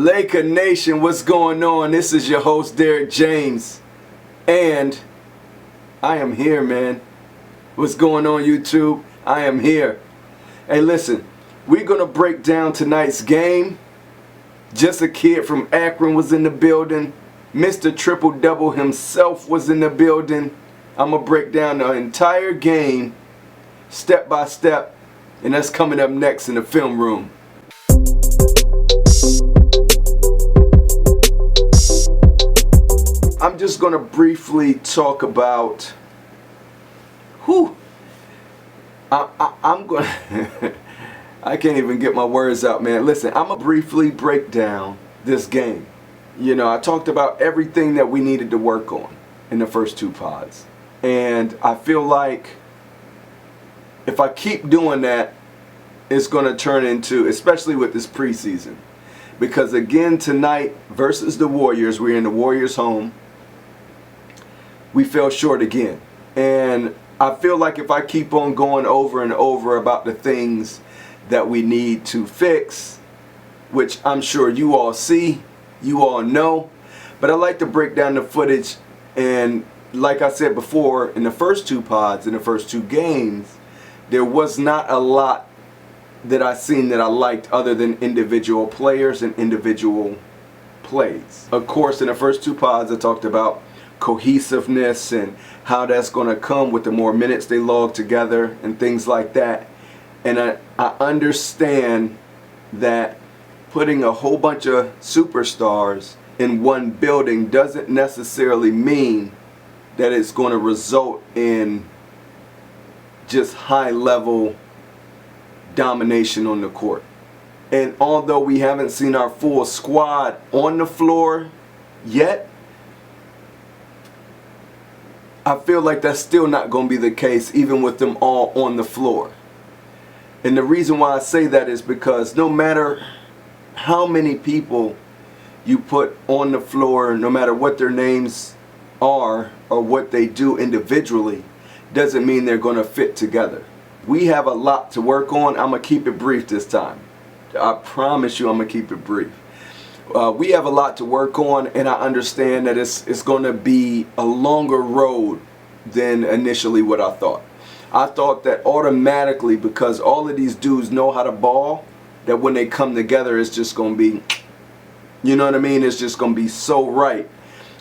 Laker Nation, what's going on? This is your host, Derek James. And I am here, man. What's going on, YouTube? I am here. Hey, listen, we're going to break down tonight's game. Just a Kid from Akron was in the building. Mr. Triple Double himself was in the building. I'm going to break down the entire game, step by step. And that's coming up next in the film room. I'm just going to briefly talk about I'm going to I can't even get my words out, man. Listen, I'm going to briefly break down this game. You know, I talked about everything that we needed to work on in the first two pods. And I feel like if I keep doing that, it's going to turn into, especially with this preseason. Because again, tonight versus the Warriors, we're in the Warriors' home. We fell short again. And I feel like if I keep on going over and over about the things that we need to fix, which I'm sure you all see, you all know, but I like to break down the footage. And like I said before, in the first two pods, in the first two games, there was not a lot that I seen that I liked other than individual players and individual plays. Of course, in the first two pods, I talked about cohesiveness and how that's going to come with the more minutes they log together and things like that. And I understand that putting a whole bunch of superstars in one building doesn't necessarily mean that it's going to result in just high level domination on the court. And although we haven't seen our full squad on the floor yet, I feel like that's still not going to be the case even with them all on the floor. And the reason why I say that is because no matter how many people you put on the floor, no matter what their names are or what they do individually, doesn't mean they're going to fit together. We have a lot to work on. I'm going to keep it brief this time. I promise you I'm going to keep it brief. We have a lot to work on, and I understand that it's going to be a longer road than initially what I thought. I thought that automatically, because all of these dudes know how to ball, that when they come together it's just going to be, you know what I mean? It's just going to be so right.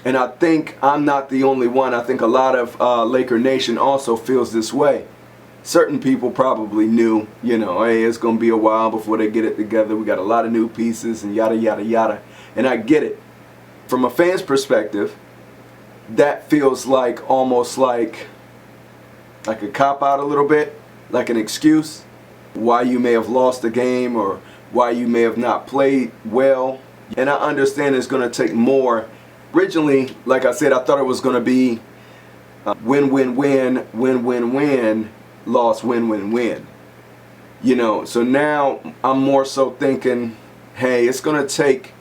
And I think I'm not the only one. I think a lot of Laker Nation also feels this way. Certain people probably knew, you know, hey, it's going to be a while before they get it together. We got a lot of new pieces and yada, yada, yada. And I get it. From a fan's perspective, that feels like almost like a cop-out a little bit, like an excuse why you may have lost the game or why you may have not played well. And I understand it's going to take more. Originally, like I said, I thought it was going to be win-win-win, win-win-win, loss, win-win-win. You know, so now I'm more so thinking, hey, it's gonna take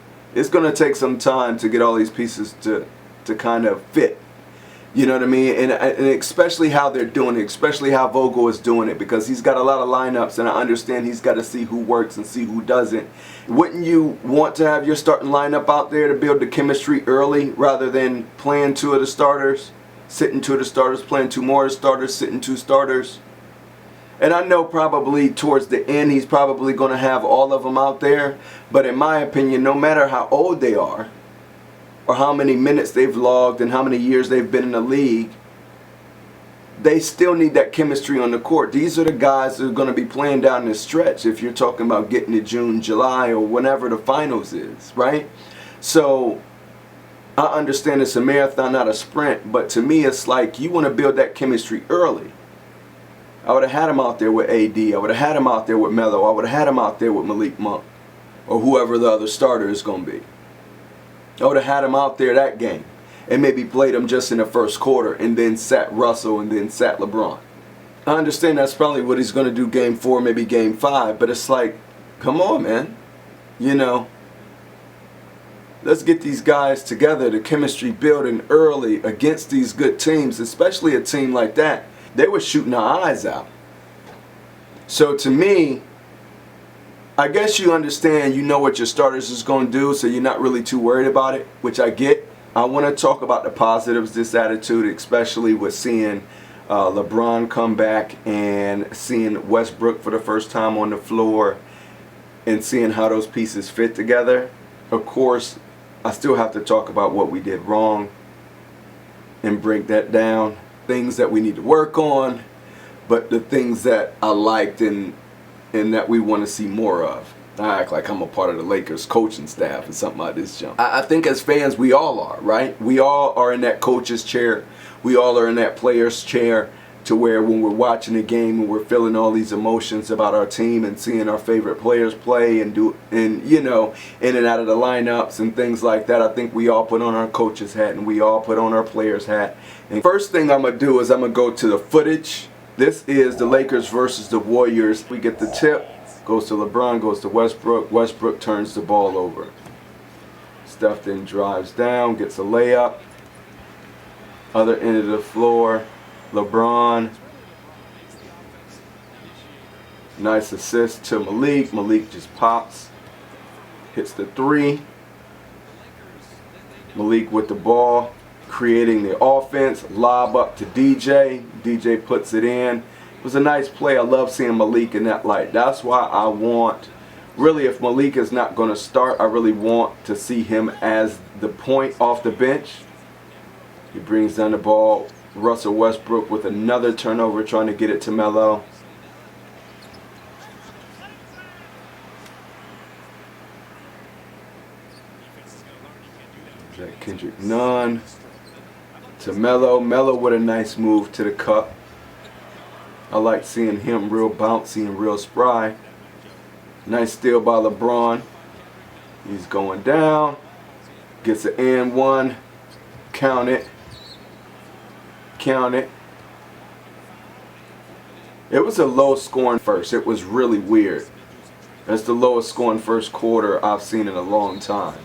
some time to get all these pieces to kind of fit. You know what I mean? And especially how they're doing it, especially how Vogel is doing it, because he's got a lot of lineups, and I understand he's got to see who works and see who doesn't. Wouldn't you want to have your starting lineup out there to build the chemistry early rather than playing two of the starters, sitting two of the starters, playing two more of the starters, sitting two starters? And I know probably towards the end he's probably going to have all of them out there. But in my opinion, no matter how old they are or how many minutes they've logged and how many years they've been in the league, they still need that chemistry on the court. These are the guys that are going to be playing down this stretch if you're talking about getting to June, July, or whenever the finals is, right? So I understand it's a marathon, not a sprint. But to me, it's like you want to build that chemistry early. I would have had him out there with AD. I would have had him out there with Melo. I would have had him out there with Malik Monk or whoever the other starter is going to be. I would have had him out there that game and maybe played him just in the first quarter and then sat Russell and then sat LeBron. I understand that's probably what he's going to do game 4, maybe game 5, but it's like, come on, man. You know, let's get these guys together, the chemistry building early against these good teams, especially a team like that. They were shooting our eyes out. So to me, I guess you understand, you know what your starters is going to do, so you're not really too worried about it, which I get. I want to talk about the positives, this attitude, especially with seeing LeBron come back and seeing Westbrook for the first time on the floor and seeing how those pieces fit together. Of course, I still have to talk about what we did wrong and break that down. Things that we need to work on, but the things that I liked and that we want to see more of. I act like I'm a part of the Lakers coaching staff and something like this jump. I think as fans we all are, right? We all are in that coach's chair. We all are in that player's chair, to where when we're watching a game and we're feeling all these emotions about our team and seeing our favorite players play and you know, in and out of the lineups and things like that, I think we all put on our coach's hat and we all put on our player's hat. And first thing I'm going to do is I'm going to go to the footage. This is the Lakers versus the Warriors. We get the tip, goes to LeBron, goes to Westbrook. Westbrook turns the ball over. Steph then drives down, gets a layup. Other end of the floor, LeBron. Nice assist to Malik. Malik just pops, hits the three. Malik with the ball, creating the offense. Lob up to DJ. DJ puts it in. It was a nice play. I love seeing Malik in that light. That's why I want, really, if Malik is not going to start, I really want to see him as the point off the bench. He brings down the ball. Russell Westbrook with another turnover, trying to get it to Melo. Kendrick Nunn to Melo. Melo with a nice move to the cup. I like seeing him real bouncy and real spry. Nice steal by LeBron. He's going down. Gets an and one. Count it. Count it. It was a low scoring first. It was really weird. That's the lowest scoring first quarter I've seen in a long time.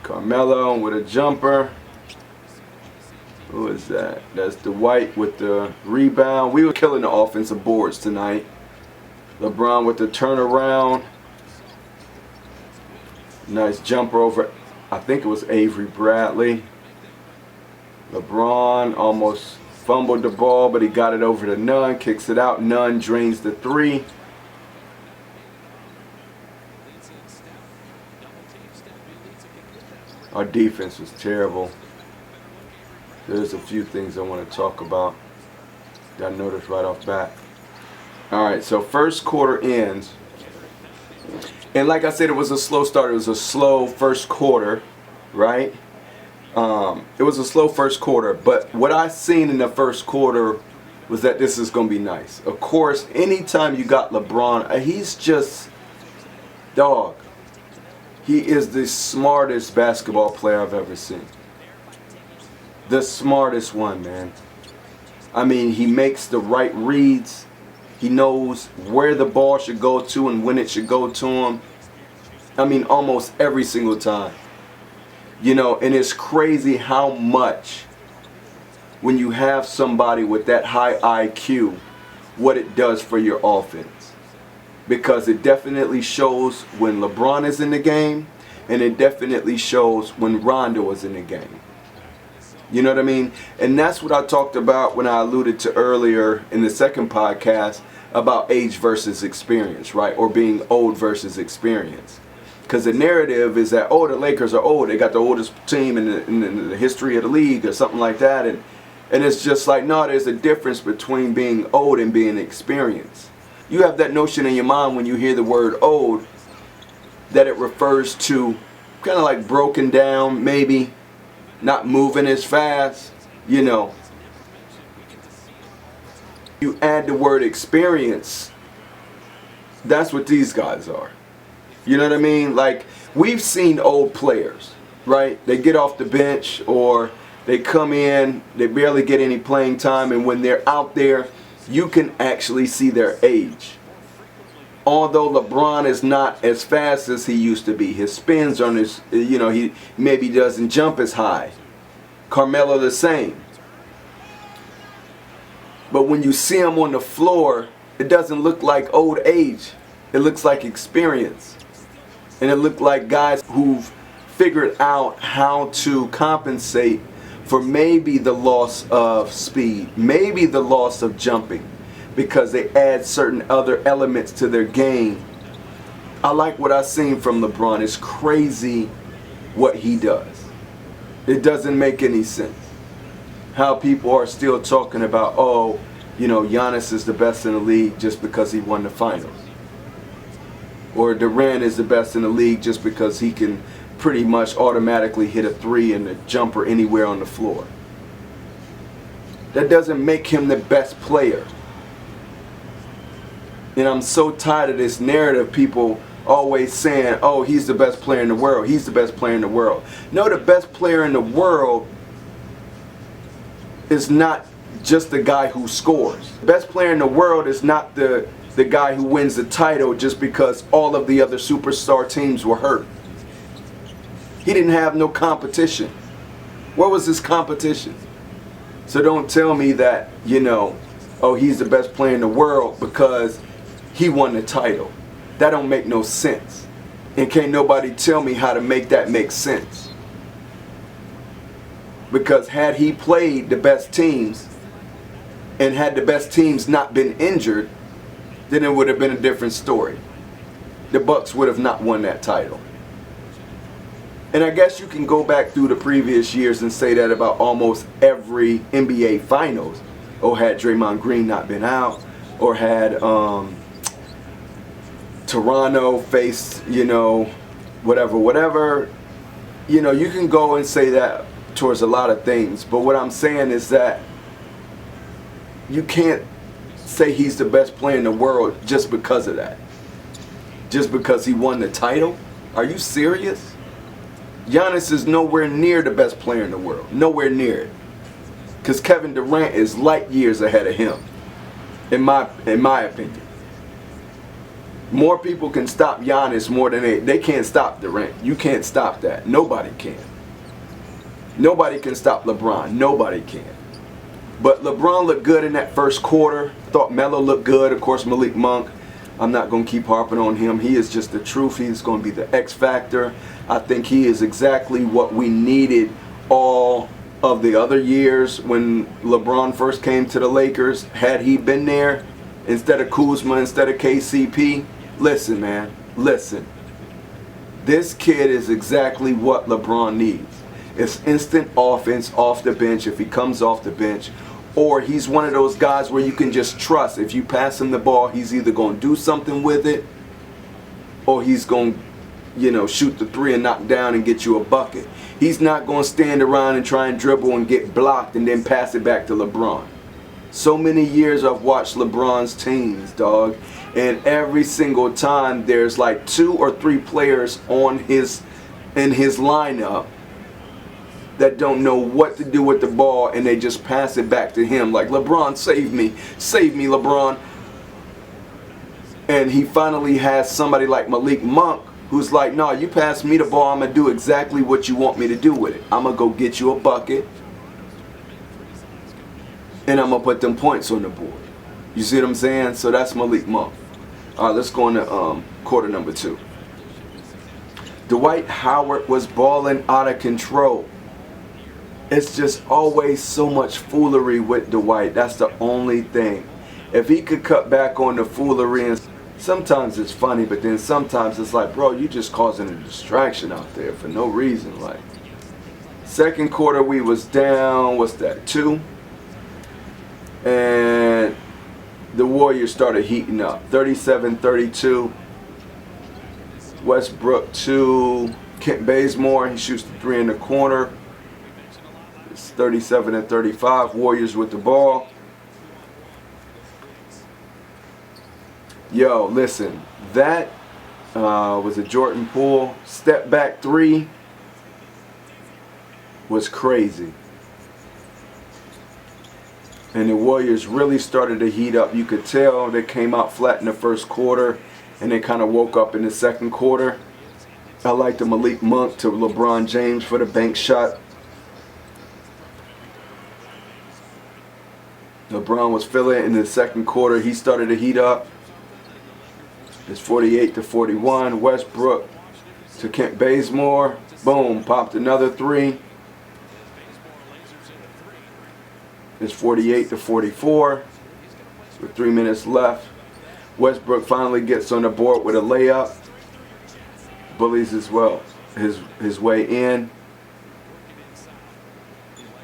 Carmelo with a jumper. Who is that? That's Dwight with the rebound. We were killing the offensive boards tonight. LeBron with the turnaround. Nice jumper over, I think it was Avery Bradley. LeBron almost fumbled the ball, but he got it over to Nunn. Kicks it out. Nunn drains the three. Our defense was terrible. There's a few things I want to talk about that I noticed right off bat. Alright, so first quarter ends. And like I said, it was a slow start. It was a slow first quarter, right? It was a slow first quarter. But what I seen in the first quarter was that this is going to be nice. Of course, anytime you got LeBron, he's just, dog. He is the smartest basketball player I've ever seen. The smartest one, man. I mean, he makes the right reads. He knows where the ball should go to and when it should go to him. I mean, almost every single time. You know, and it's crazy how much, when you have somebody with that high IQ, what it does for your offense. Because it definitely shows when LeBron is in the game, and it definitely shows when Rondo is in the game. You know what I mean? And that's what I talked about when I alluded to earlier in the second podcast about age versus experience, right? Or being old versus experience. Because the narrative is that, oh, the Lakers are old. They got the oldest team in the history of the league or something like that. And it's just like, no, there's a difference between being old and being experienced. You have that notion in your mind when you hear the word old, that it refers to kind of like broken down, maybe not moving as fast, you know. You add the word experience, that's what these guys are. You know what I mean? Like, we've seen old players, right? They get off the bench or they come in, they barely get any playing time, and when they're out there, you can actually see their age. Although LeBron is not as fast as he used to be. His spins on his, you know, he maybe doesn't jump as high. Carmelo the same. But when you see him on the floor, It doesn't look like old age. It looks like experience. And it looked like guys who've figured out how to compensate for maybe the loss of speed, maybe the loss of jumping, because they add certain other elements to their game. I like what I've seen from LeBron. It's crazy what he does. It doesn't make any sense. How people are still talking about, oh, you know, Giannis is the best in the league just because he won the finals. Or Durant is the best in the league just because he can pretty much automatically hit a three and a jumper anywhere on the floor. That doesn't make him the best player. And I'm so tired of this narrative, people always saying, oh, he's the best player in the world. He's the best player in the world. No, the best player in the world is not just the guy who scores. The best player in the world is not the guy who wins the title just because all of the other superstar teams were hurt. He didn't have no competition. What was his competition? So don't tell me that, you know, oh, he's the best player in the world because he won the title. That don't make no sense. And can't nobody tell me how to make that make sense. Because had he played the best teams and had the best teams not been injured, then it would have been a different story. The Bucks would have not won that title. And I guess you can go back through the previous years and say that about almost every NBA Finals. Or had Draymond Green not been out, or had Toronto faced, you know, whatever. You know, you can go and say that towards a lot of things. But what I'm saying is that you can't say he's the best player in the world just because of that. Just because he won the title? Are you serious? Giannis is nowhere near the best player in the world. Nowhere near it. Because Kevin Durant is light years ahead of him. In my opinion. More people can stop Giannis more than they can't stop Durant. You can't stop that. Nobody can. Nobody can stop LeBron. Nobody can. But LeBron looked good in that first quarter. Thought Melo looked good. Of course, Malik Monk, I'm not going to keep harping on him. He is just the truth. He's going to be the X factor. I think he is exactly what we needed all of the other years when LeBron first came to the Lakers. Had he been there instead of Kuzma, instead of KCP, listen, man, listen. This kid is exactly what LeBron needs. It's instant offense off the bench if he comes off the bench. Or he's one of those guys where you can just trust. If you pass him the ball, he's either going to do something with it or he's going to, you know, shoot the three and knock down and get you a bucket. He's not going to stand around and try and dribble and get blocked and then pass it back to LeBron. So many years I've watched LeBron's teams, dog, and every single time there's like 2 or 3 players in his lineup that don't know what to do with the ball and they just pass it back to him like, LeBron, save me, LeBron. And he finally has somebody like Malik Monk who's like, no, you pass me the ball, I'm going to do exactly what you want me to do with it. I'm going to go get you a bucket and I'm going to put them points on the board. You see what I'm saying? So that's Malik Monk. All right, let's go into quarter number 2. Dwight Howard was balling out of control. It's just always so much foolery with Dwight. That's the only thing. If he could cut back on the foolery, and sometimes it's funny, but then sometimes it's like, bro, you just causing a distraction out there for no reason. Like, second quarter we was down, what's that, 2? And the Warriors started heating up. 37-32. Westbrook to Kent Bazemore. He shoots the 3 in the corner. It's 37-35. Warriors with the ball. Yo, listen. That was a Jordan Poole step back 3. Was crazy. And the Warriors really started to heat up. You could tell they came out flat in the first quarter and they kind of woke up in the second quarter. I like the Malik Monk to LeBron James for the bank shot. LeBron was feeling it in the second quarter. He started to heat up. It's 48-41. Westbrook to Kent Bazemore. Boom, popped another three. It's 48-44 with 3 minutes left. Westbrook finally gets on the board with a layup. Bullies as well his way in.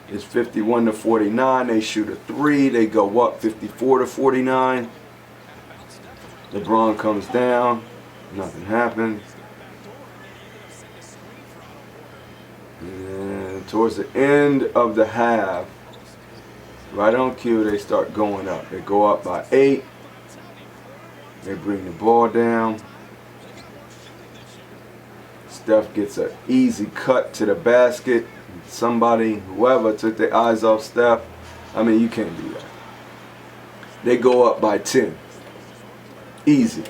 It's 51-49. They shoot a three. They go up 54-49. LeBron comes down. Nothing happens. And towards the end of the half, right on cue, they start going up. They go up by 8. They bring the ball down. Steph gets an easy cut to the basket. Somebody, whoever, took their eyes off Steph. I mean, you can't do that. They go up by 10. Easy.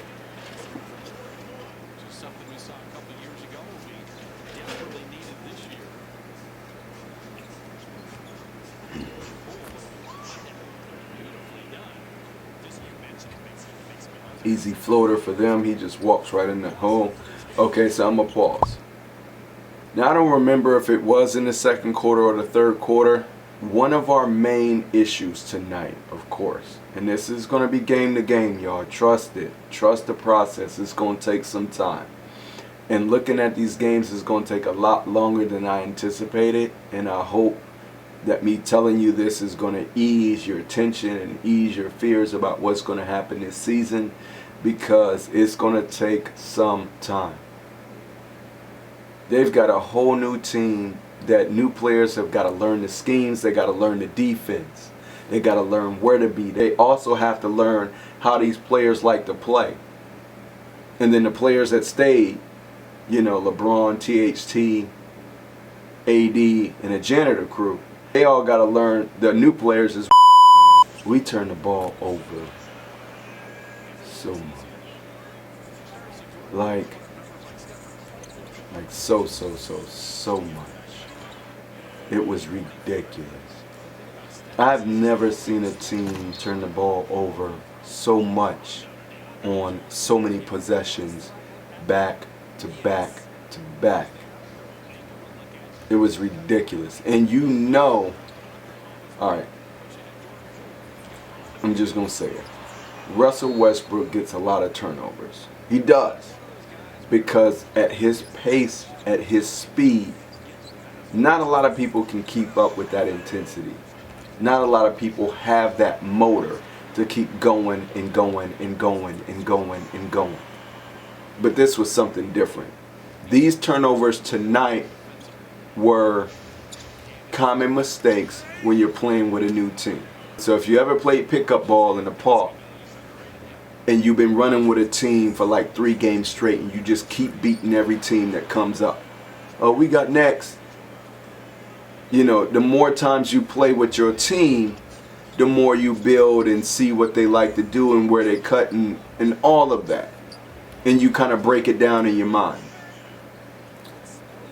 Easy floater for them. He just walks right in the hole. Okay, so I'm going to pause. Now, I don't remember if it was in the second quarter or the third quarter. One of our main issues tonight, of course, and this is going to be game to game, y'all. Trust it. Trust the process. It's going to take some time. And looking at these games is going to take a lot longer than I anticipated. And I hope that me telling you this is going to ease your tension and ease your fears about what's going to happen this season, because it's going to take some time. They've got a whole new team that new players have got to learn the schemes. They got to learn the defense. They got to learn where to be. They also have to learn how these players like to play. And then the players that stayed, you know, LeBron, THT, AD, and the janitor crew, they all got to learn. The new players is we turn the ball over so much. Like so much. It was ridiculous. I've never seen a team turn the ball over so much on so many possessions back to back to back. It was ridiculous. And you know, alright, I'm just going to say it. Russell Westbrook gets a lot of turnovers. He does. Because at his pace, at his speed, not a lot of people can keep up with that intensity. Not a lot of people have that motor to keep going and going and going and going and going. But this was something different. These turnovers tonight were common mistakes when you're playing with a new team. So if you ever played pickup ball in the park and you've been running with a team for like 3 games straight and you just keep beating every team that comes up. Oh, we got next. You know, the more times you play with your team, the more you build and see what they like to do and where they cut and all of that. And you kind of break it down in your mind.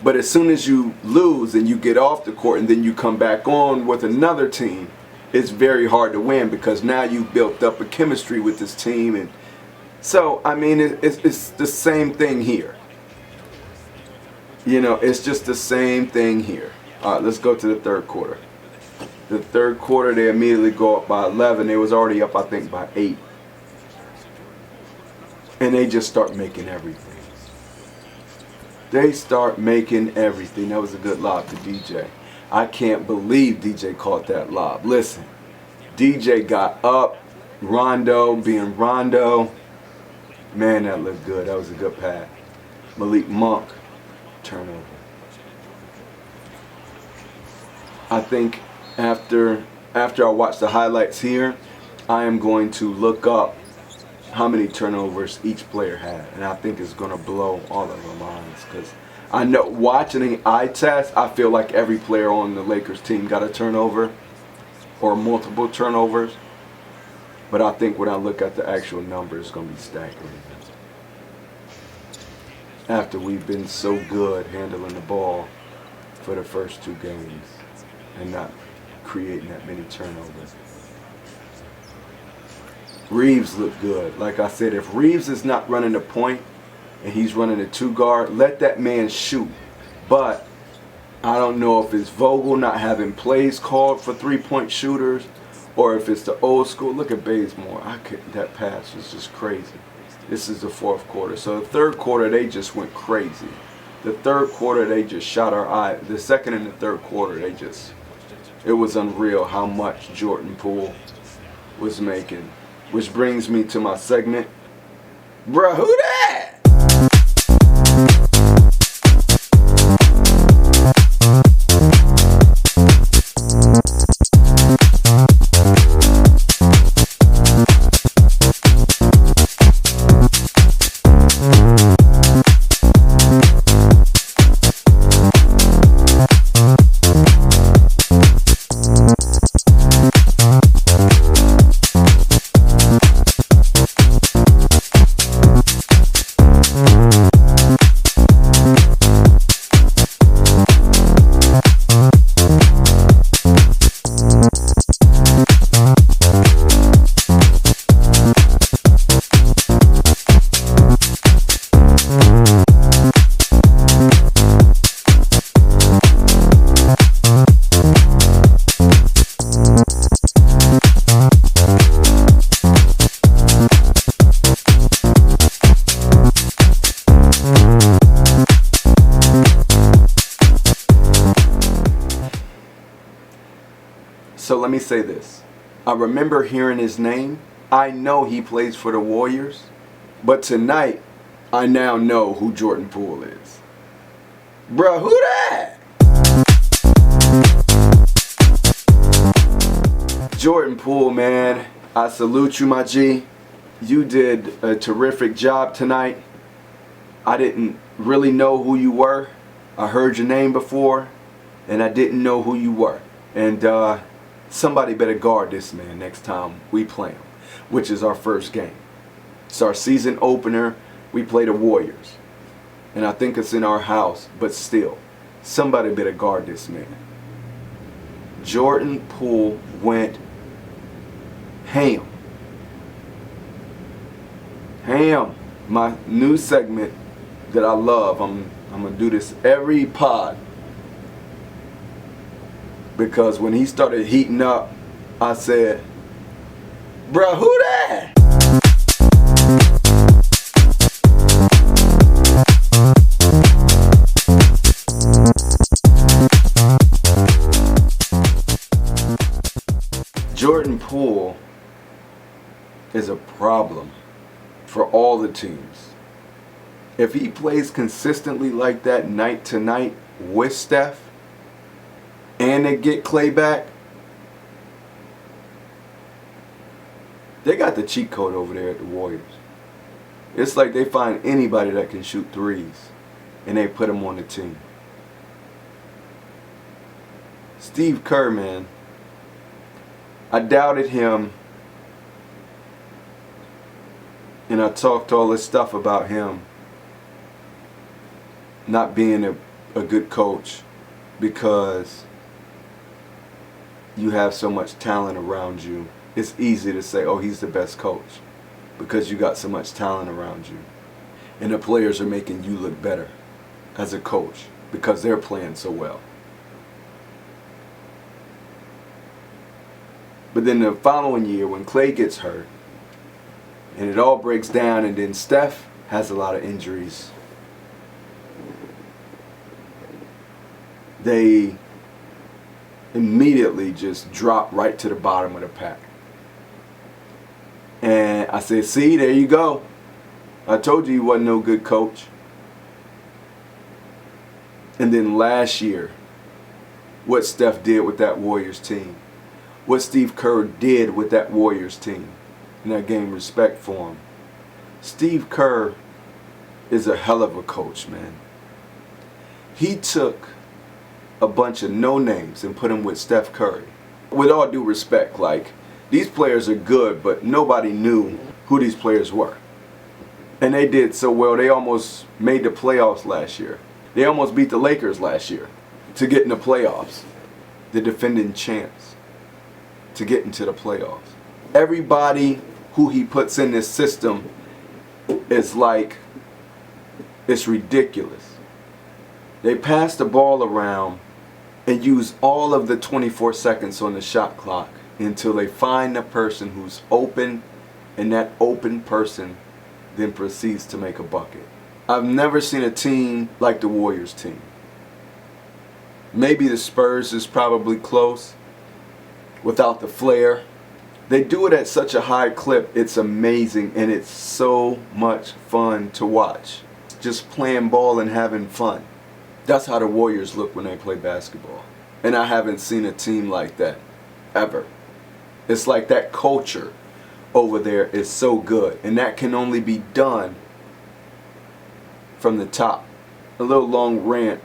But as soon as you lose and you get off the court and then you come back on with another team, it's very hard to win because now you've built up a chemistry with this team. And so, I mean, it's the same thing here. You know, it's just the same thing here. All right, let's go to the third quarter. The third quarter, they immediately go up by 11. They was already up, I think, by 8. And they just start making everything. They start making everything. That was a good lob to DJ. I can't believe DJ caught that lob. Listen, DJ got up. Rondo being Rondo. Man, that looked good. That was a good pass. Malik Monk, turnover. I think after I watch the highlights here, I am going to look up how many turnovers each player had. And I think it's going to blow all of our minds. Because I know, watching the eye test, I feel like every player on the Lakers team got a turnover or multiple turnovers. But I think when I look at the actual numbers, it's going to be staggering. After we've been so good handling the ball for the first 2 games and not creating that many turnovers. Reeves looked good. Like I said, if Reeves is not running the point and he's running a 2-guard, let that man shoot. But I don't know if it's Vogel not having plays called for 3-point shooters or if it's the old school. Look at Bazemore. That pass was just crazy. This is the fourth quarter. So the third quarter, they just went crazy. The third quarter, they just shot our eye. The second and the third quarter, it was unreal how much Jordan Poole was making. Which brings me to my segment. Bruh, who that? So let me say this. I remember hearing his name. I know he plays for the Warriors. But tonight, I now know who Jordan Poole is. Bruh, who that? Jordan Poole, man. I salute you, my G. You did a terrific job tonight. I didn't really know who you were. I heard your name before, and I didn't know who you were. And somebody better guard this man next time we play him, which is our first game. It's our season opener. We play the Warriors. And I think it's in our house, but still, somebody better guard this man. Jordan Poole went ham. Ham. My new segment that I love. I'm going to do this every pod. Because when he started heating up, I said, bruh, who that? Jordan Poole is a problem for all the teams. If he plays consistently like that night to night with Steph, and they get Clay back, they got the cheat code over there at the Warriors. It's like they find anybody that can shoot threes, and they put him on the team. Steve Kerr, man, I doubted him, and I talked all this stuff about him not being a good coach because you have so much talent around you. It's easy to say, oh, he's the best coach because you got so much talent around you. And the players are making you look better as a coach because they're playing so well. But then the following year when Clay gets hurt and it all breaks down and then Steph has a lot of injuries, they immediately just drop right to the bottom of the pack. And I said, see, there you go. I told you he wasn't no good coach. And then last year, what Steph did with that Warriors team, what Steve Kerr did with that Warriors team, and I gained respect for him. Steve Kerr is a hell of a coach, man. He took a bunch of no-names and put him with Steph Curry. With all due respect, like, these players are good, but nobody knew who these players were. And they did so well, they almost made the playoffs last year. They almost beat the Lakers last year to get in the playoffs. The defending champs to get into the playoffs. Everybody who he puts in this system is like, it's ridiculous. They pass the ball around and use all of the 24 seconds on the shot clock until they find the person who's open, and that open person then proceeds to make a bucket. I've never seen a team like the Warriors team. Maybe the Spurs is probably close without the flair. They do it at such a high clip, it's amazing, and it's so much fun to watch. Just playing ball and having fun. That's how the Warriors look when they play basketball. And I haven't seen a team like that ever. It's like that culture over there is so good, and that can only be done from the top. A little long rant,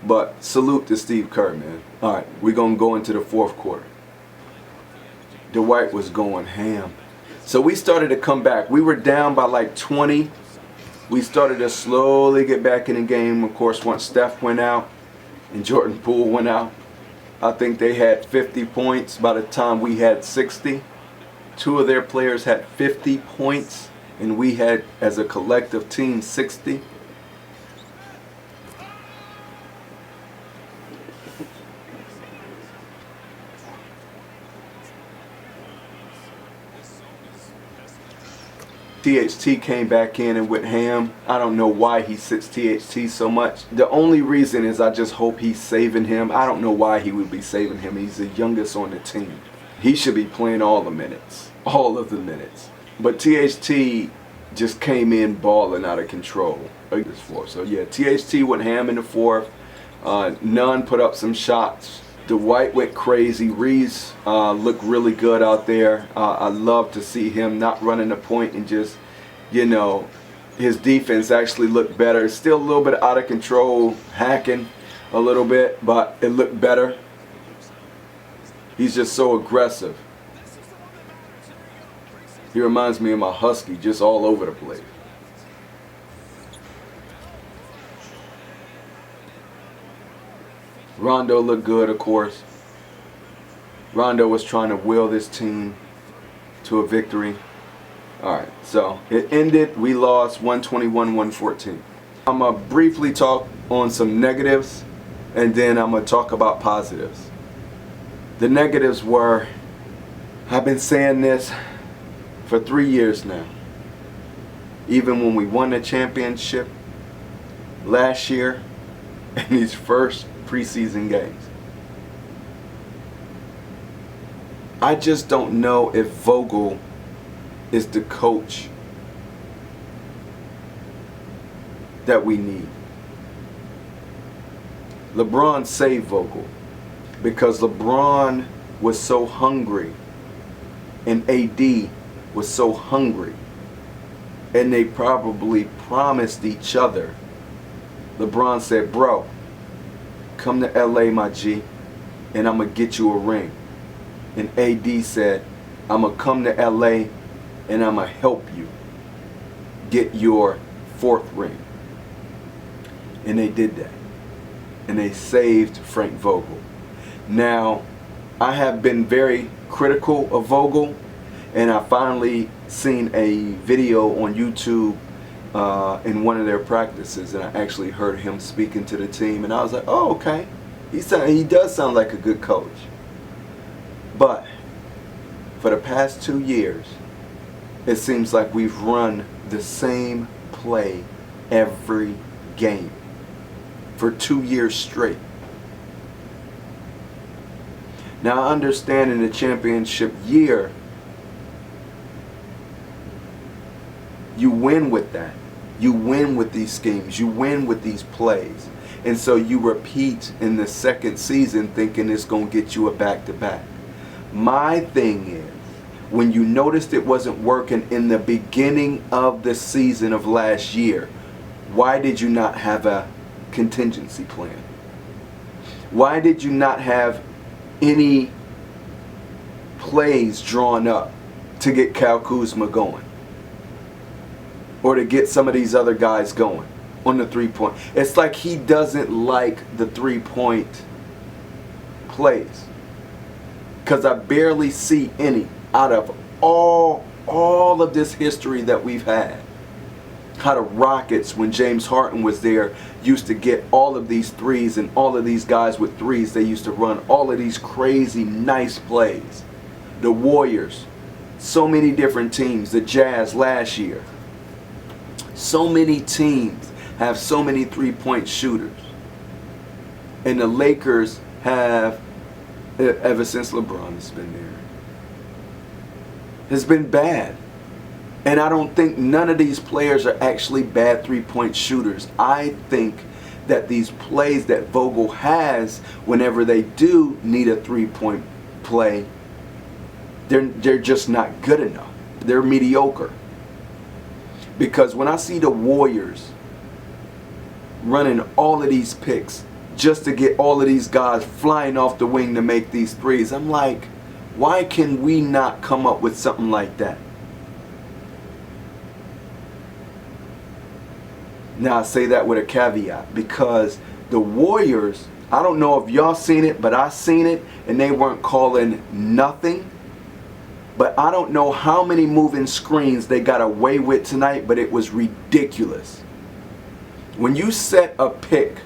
but salute to Steve Kerr, man. All right, we're going to go into the fourth quarter. Dwight was going ham. So we started to come back. We were down by like 20. We started to slowly get back in the game. Of course, once Steph went out and Jordan Poole went out, I think they had 50 points by the time we had 60. Two of their players had 50 points, and we had, as a collective team, 60. THT came back in and went ham. I don't know why he sits THT so much. The only reason is I just hope he's saving him. I don't know why he would be saving him. He's the youngest on the team. He should be playing all the minutes. All of the minutes. But THT just came in balling out of control. So yeah, THT went ham in the fourth. Nunn put up some shots. Dwight went crazy. Reeves looked really good out there. I love to see him not running the point and just, you know, his defense actually looked better. It's still a little bit out of control, hacking a little bit, but it looked better. He's just so aggressive. He reminds me of my husky, just all over the place. Rondo looked good, of course. Rondo was trying to will this team to a victory. Alright, so it ended. We lost 121-114. I'm going to briefly talk on some negatives, and then I'm going to talk about positives. The negatives were, I've been saying this for 3 years now. Even when we won the championship last year in these first preseason games. I just don't know if Vogel is the coach that we need. LeBron saved Vogel because LeBron was so hungry and AD was so hungry, and they probably promised each other. LeBron said, bro, come to LA, my G, and I'm going to get you a ring. And AD said, I'm going to come to LA and I'm going to help you get your fourth ring. And they did that. And they saved Frank Vogel. Now, I have been very critical of Vogel, and I finally seen a video on YouTube in one of their practices, and I actually heard him speaking to the team, and I was like, oh, okay. He does sound like a good coach. But for the past 2 years, it seems like we've run the same play every game for 2 years straight. Now, I understand in the championship year, you win with that. You win with these schemes. You win with these plays. And so you repeat in the second season thinking it's going to get you a back-to-back. My thing is, when you noticed it wasn't working in the beginning of the season of last year, why did you not have a contingency plan? Why did you not have any plays drawn up to get Kyle Kuzma going? Or to get some of these other guys going on the three-point. It's like he doesn't like the three-point plays. Because I barely see any out of all all of this history that we've had. How the Rockets, when James Harden was there, used to get all of these threes, and all of these guys with threes, they used to run all of these crazy nice plays. The Warriors, so many different teams. The Jazz last year. So many teams have so many three-point shooters. And the Lakers have, ever since LeBron has been there, has been bad. And I don't think none of these players are actually bad three-point shooters. I think that these plays that Vogel has, whenever they do need a three-point play, they're just not good enough. They're mediocre. Because when I see the Warriors running all of these picks just to get all of these guys flying off the wing to make these threes, I'm like, why can we not come up with something like that? Now I say that with a caveat, because the Warriors, I don't know if y'all seen it, but I seen it, and they weren't calling nothing. But I don't know how many moving screens they got away with tonight, but it was ridiculous. When you set a pick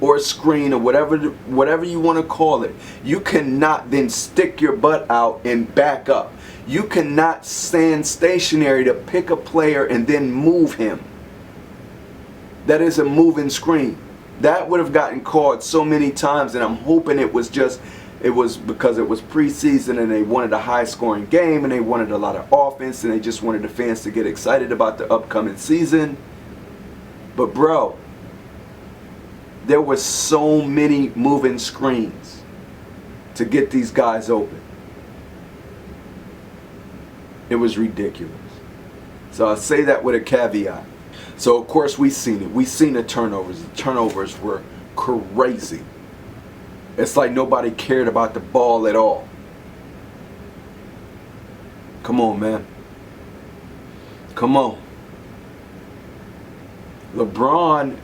or a screen or whatever you want to call it, you cannot then stick your butt out and back up. You cannot stand stationary to pick a player and then move him. That is a moving screen. That would have gotten called so many times, and I'm hoping it was because it was preseason and they wanted a high-scoring game and they wanted a lot of offense and they just wanted the fans to get excited about the upcoming season. But bro, there were so many moving screens to get these guys open. It was ridiculous. So I say that with a caveat. So of course we seen it. We seen the turnovers. The turnovers were crazy. It's like nobody cared about the ball at all. Come on, man. Come on. LeBron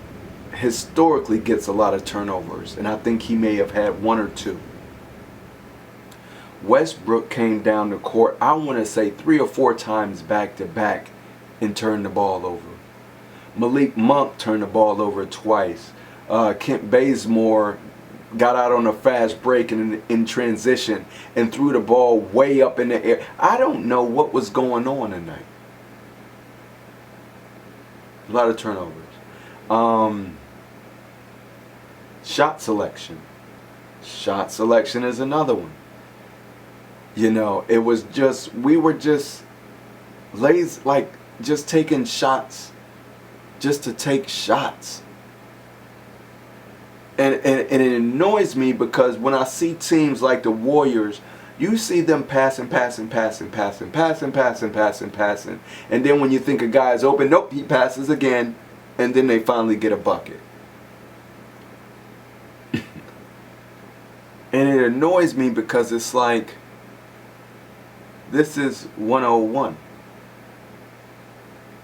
historically gets a lot of turnovers, and I think he may have had one or two. Westbrook came down the court, I want to say 3 or 4 times back to back and turned the ball over. Malik Monk turned the ball over twice. Kent Bazemore got out on a fast break and in transition and threw the ball way up in the air. I don't know what was going on tonight. A lot of turnovers. Shot selection. Shot selection is another one. You know, it was just, we were just lazy, like just taking shots just to take shots. And it annoys me because when I see teams like the Warriors, you see them passing. And then when you think a guy is open, nope, he passes again. And then they finally get a bucket. And it annoys me because it's like, this is 101.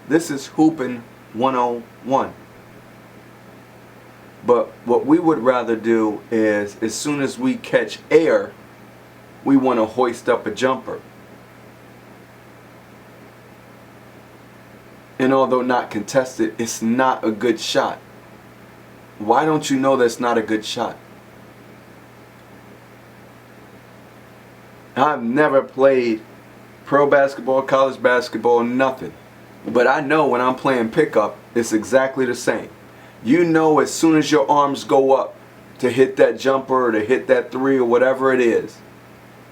This is hooping 101. But what we would rather do is, as soon as we catch air, we want to hoist up a jumper. And although not contested, it's not a good shot. Why don't you know that's not a good shot? I've never played pro basketball, college basketball, nothing. But I know when I'm playing pickup, it's exactly the same. You know, as soon as your arms go up to hit that jumper or to hit that three or whatever it is,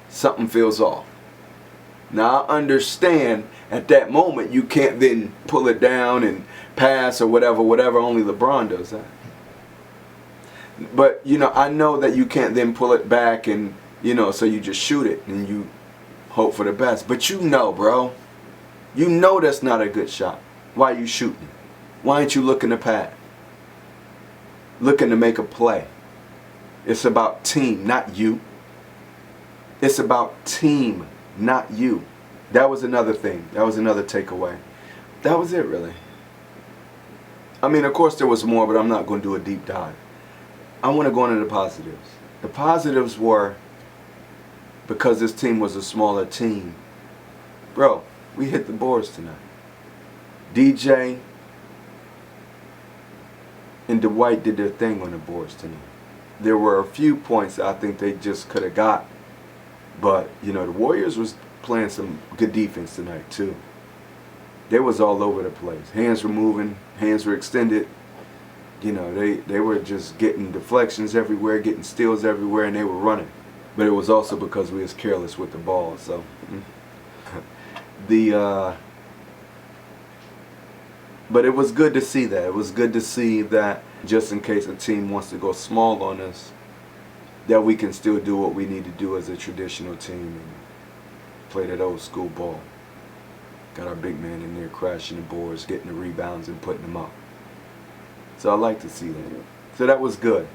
something feels off. Now I understand at that moment you can't then pull it down and pass or whatever, only LeBron does that. But, you know, I know that you can't then pull it back and, you know, so you just shoot it and you hope for the best. But you know, bro, you know that's not a good shot. Why are you shooting? Why aren't you looking to pass? Looking to make a play. It's about team, not you. It's about team, not you. That was another thing. That was another takeaway. That was it, really. I mean, of course there was more, but I'm not going to do a deep dive. I want to go into the positives. The positives were, because this team was a smaller team, bro, We hit the boards tonight. DJ and Dwight did their thing on the boards tonight. There were a few points I think they just could have got. But, you know, the Warriors was playing some good defense tonight, too. They was all over the place. Hands were moving. Hands were extended. You know, they were just getting deflections everywhere, getting steals everywhere, and they were running. But it was also because we was careless with the ball. So, but it was good to see that. It was good to see that just in case a team wants to go small on us, that we can still do what we need to do as a traditional team and play that old school ball. Got our big man in there crashing the boards, getting the rebounds and putting them up. So I like to see that. So that was good.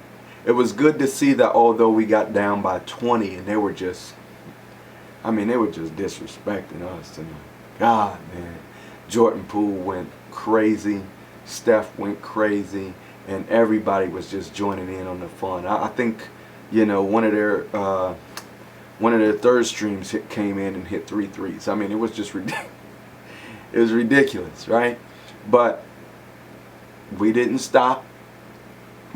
It was good to see that although we got down by 20 and they were just disrespecting us tonight. God, man. Jordan Poole went crazy. Steph went crazy. And everybody was just joining in on the fun. I think, you know, one of their third streams came in and hit 3 threes. I mean, it was just ridiculous. It was ridiculous, right? But we didn't stop.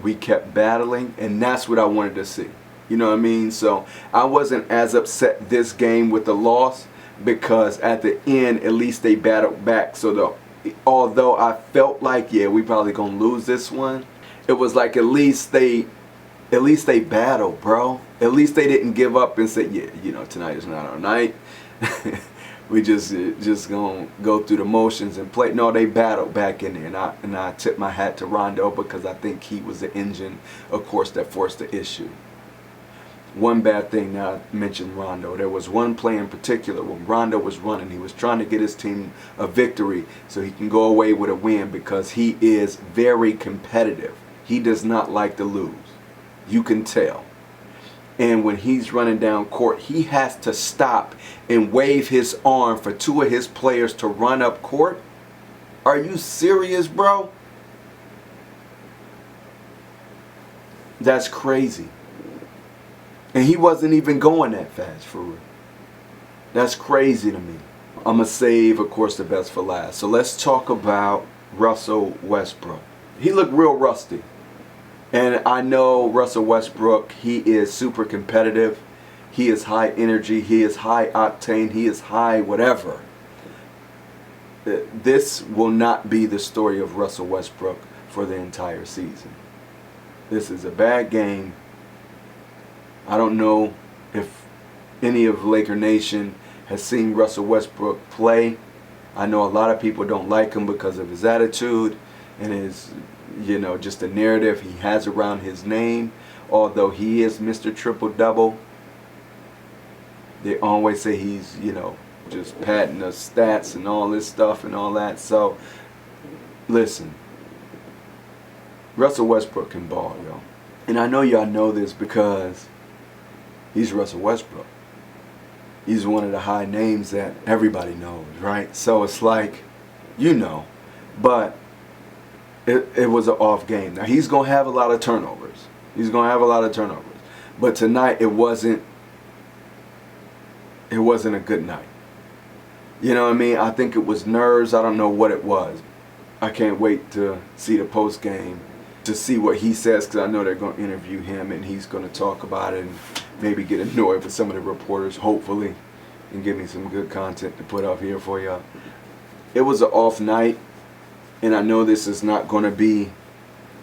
We kept battling, and that's what I wanted to see. You know what I mean? So I wasn't as upset this game with the loss because at the end, at least they battled back. So although I felt like, yeah, we probably gonna lose this one, it was like at least they battled, bro. At least they didn't give up and say, yeah, you know, tonight is not our night. We just gonna go through the motions and play. No, they battled back in there, and I tip my hat to Rondo because I think he was the engine, of course, that forced the issue. One bad thing, now I mentioned Rondo. There was one play in particular when Rondo was running. He was trying to get his team a victory so he can go away with a win because he is very competitive. He does not like to lose. You can tell. And when he's running down court, he has to stop and wave his arm for 2 of his players to run up court. Are you serious, bro? That's crazy. And he wasn't even going that fast, for real. That's crazy to me. I'm going to save, of course, the best for last. So let's talk about Russell Westbrook. He looked real rusty. And I know Russell Westbrook, he is super competitive. He is high energy. He is high octane. He is high whatever. This will not be the story of Russell Westbrook for the entire season. This is a bad game. I don't know if any of Laker Nation has seen Russell Westbrook play. I know a lot of people don't like him because of his attitude and his, you know, just the narrative he has around his name. Although he is Mr. Triple-Double, they always say he's, you know, just padding the stats and all this stuff and all that. So, listen, Russell Westbrook can ball, yo. And I know y'all know this because he's Russell Westbrook. He's one of the high names that everybody knows, right? So it's like, you know, but it was an off game. Now he's going to have a lot of turnovers. He's going to have a lot of turnovers. But tonight it wasn't a good night. You know what I mean? I think it was nerves. I don't know what it was. I can't wait to see the post game to see what he says because I know they're going to interview him and he's going to talk about it and maybe get annoyed with some of the reporters, hopefully, and give me some good content to put up here for y'all. It was an off night, and I know this is not going to be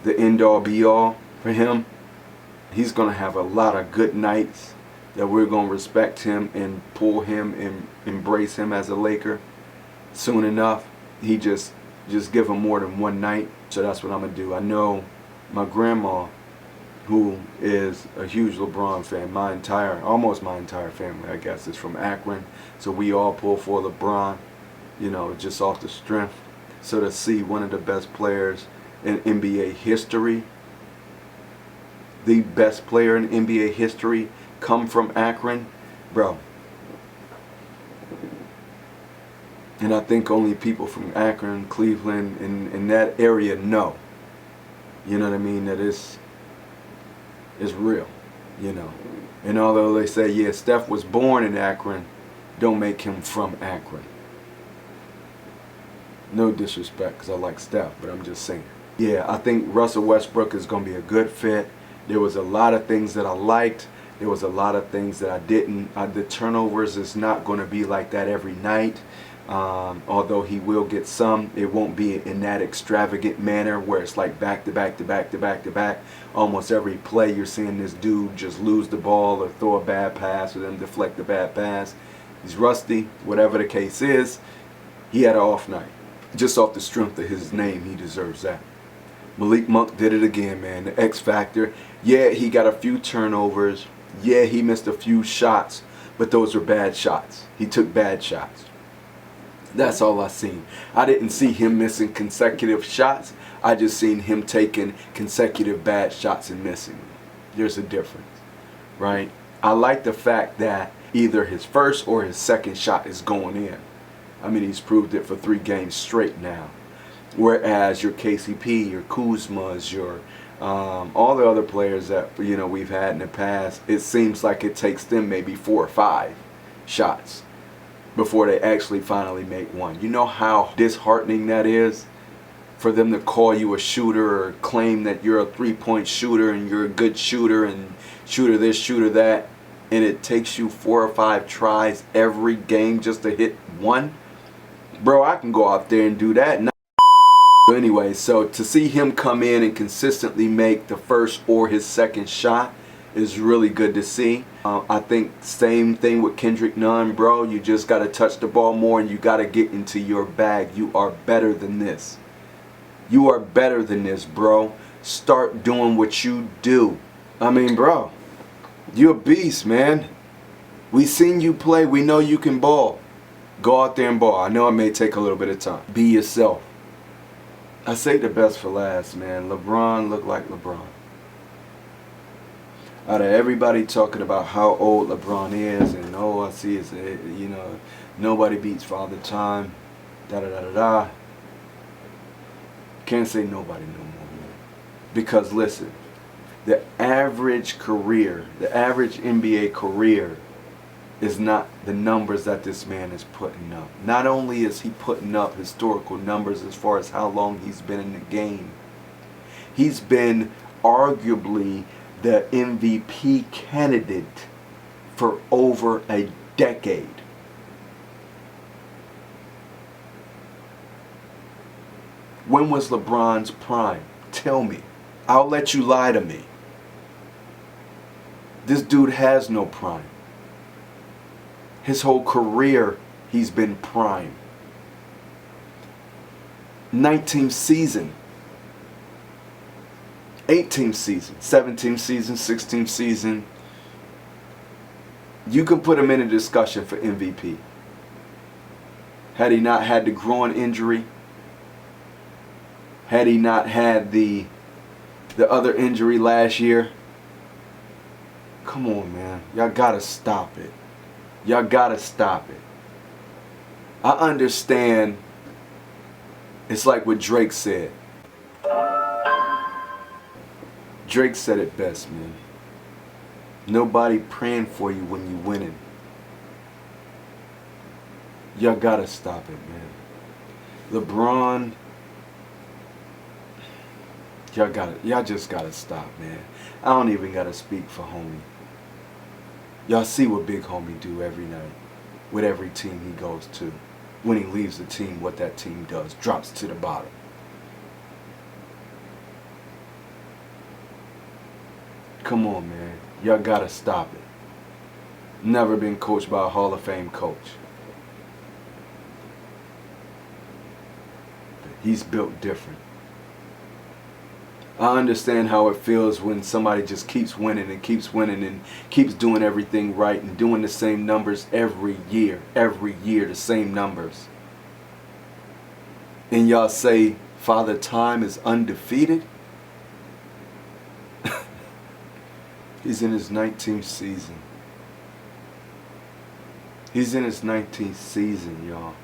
the end-all be-all for him. He's going to have a lot of good nights that we're going to respect him and pull him and embrace him as a Laker soon enough. He just give him more than one night. So that's what I'm going to do. I know my grandma, who is a huge LeBron fan, almost my entire family, I guess, is from Akron. So we all pull for LeBron, you know, just off the strength. So to see one of the best players in NBA history, the best player in NBA history, come from Akron, bro. And I think only people from Akron, Cleveland, in that area know. You know what I mean? That it's real, you know. And although they say, yeah, Steph was born in Akron, don't make him from Akron. No disrespect, because I like Steph, but I'm just saying. Yeah, I think Russell Westbrook is going to be a good fit. There was a lot of things that I liked. There was a lot of things that I didn't. The turnovers is not going to be like that every night. Although he will get some, it won't be in that extravagant manner where it's like back to back to back to back to back. Almost every play you're seeing this dude just lose the ball or throw a bad pass or then deflect the bad pass. He's rusty, whatever the case is. He had an off night. Just off the strength of his name, he deserves that. Malik Monk did it again, man. The X Factor. Yeah, he got a few turnovers. Yeah, he missed a few shots, but those were bad shots. He took bad shots. That's all I seen. I didn't see him missing consecutive shots. I just seen him taking consecutive bad shots and missing. There's a difference, right? I like the fact that either his first or his second shot is going in. I mean, he's proved it for 3 games straight now. Whereas your KCP, your Kuzmas, your all the other players that we've had in the past, it seems like it takes them maybe 4 or 5 shots before they actually finally make one. You know how disheartening that is for them to call you a shooter or claim that you're a 3-point shooter and you're a good shooter and shooter this, shooter that, and it takes you 4 or 5 tries every game just to hit one? Bro, I can go out there and do that. Anyway, so to see him come in and consistently make the first or his second shot is really good to see. I think same thing with Kendrick Nunn, bro. You just got to touch the ball more and you got to get into your bag. You are better than this. You are better than this, bro. Start doing what you do. I mean, bro, you're a beast, man. We seen you play. We know you can ball. Go out there and ball. I know it may take a little bit of time. Be yourself. I say the best for last, man. LeBron looked like LeBron. Out of everybody talking about how old LeBron is and I see is nobody beats Father Time, da-da-da-da-da. Can't say nobody no more, man. Because listen, the average career, the average NBA career is not the numbers that this man is putting up. Not only is he putting up historical numbers as far as how long he's been in the game, he's been arguably the MVP candidate for over a decade. When was LeBron's prime? Tell me. I'll let you lie to me. This dude has no prime. His whole career, he's been prime. 19th season, 18th season, 17th season, 16th season. You can put him in a discussion for MVP. Had he not had the groin injury, had he not had the other injury last year, come on, man. Y'all gotta stop it. Y'all gotta stop it. I understand. It's like what Drake said. Drake said it best, man. Nobody praying for you when you winning. Y'all gotta stop it, man. LeBron, y'all just gotta stop, man. I don't even gotta speak for homie. Y'all see what Big Homie do every night with every team he goes to. When he leaves the team, what that team does, drops to the bottom. Come on, man. Y'all gotta stop it. Never been coached by a Hall of Fame coach. He's built different. I understand how it feels when somebody just keeps winning and keeps doing everything right and doing the same numbers every year, the same numbers. And y'all say Father Time is undefeated? He's in his 19th season. He's in his 19th season, y'all.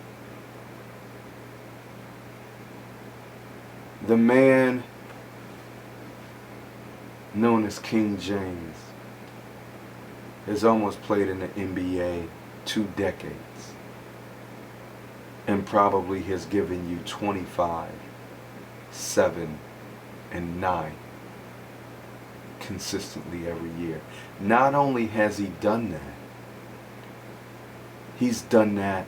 The man known as King James has almost played in the NBA 2 decades. and probably has given you 25, 7, and 9 consistently every year. Not only has he done that, he's done that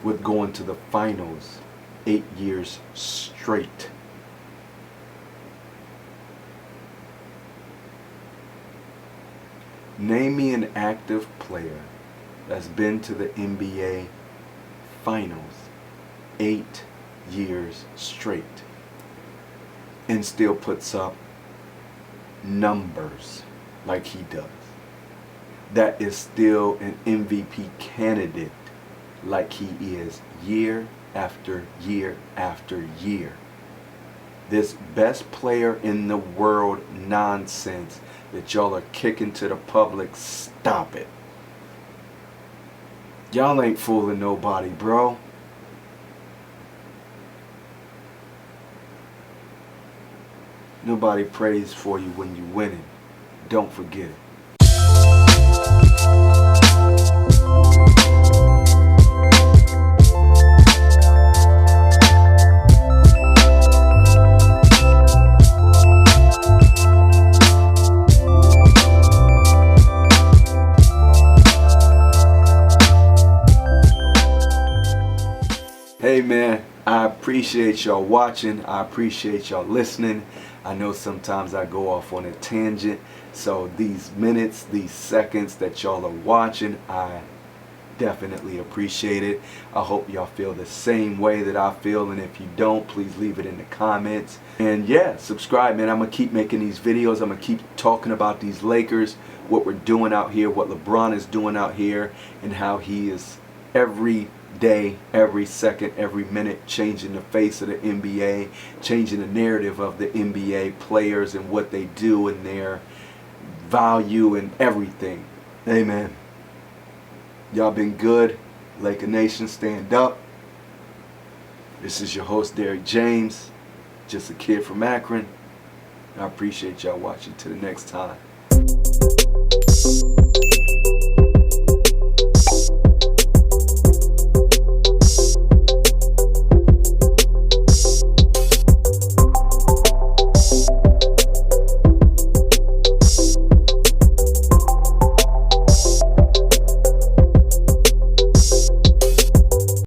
with going to the finals 8 years straight. Name me an active player that's been to the NBA finals 8 years straight and still puts up numbers like he does. That is still an MVP candidate like he is year after year after year. This best player in the world nonsense that y'all are kicking to the public, stop it. Y'all ain't fooling nobody, bro. Nobody prays for you when you winning. Don't forget it. Hey man, I appreciate y'all watching. I appreciate y'all listening. I know sometimes I go off on a tangent, so these minutes, these seconds that y'all are watching, I definitely appreciate it. I hope y'all feel the same way that I feel, and if you don't, please leave it in the comments. And yeah, subscribe, man. I'm gonna keep making these videos. I'm gonna keep talking about these Lakers, what we're doing out here, what LeBron is doing out here, and how he is every day, every second, every minute changing the face of the NBA, changing the narrative of the NBA players and what they do and their value and everything. Amen. Y'all been good. Laker Nation, stand up. This is your host, Derek James, just a kid from Akron. I appreciate y'all watching. Till the next time.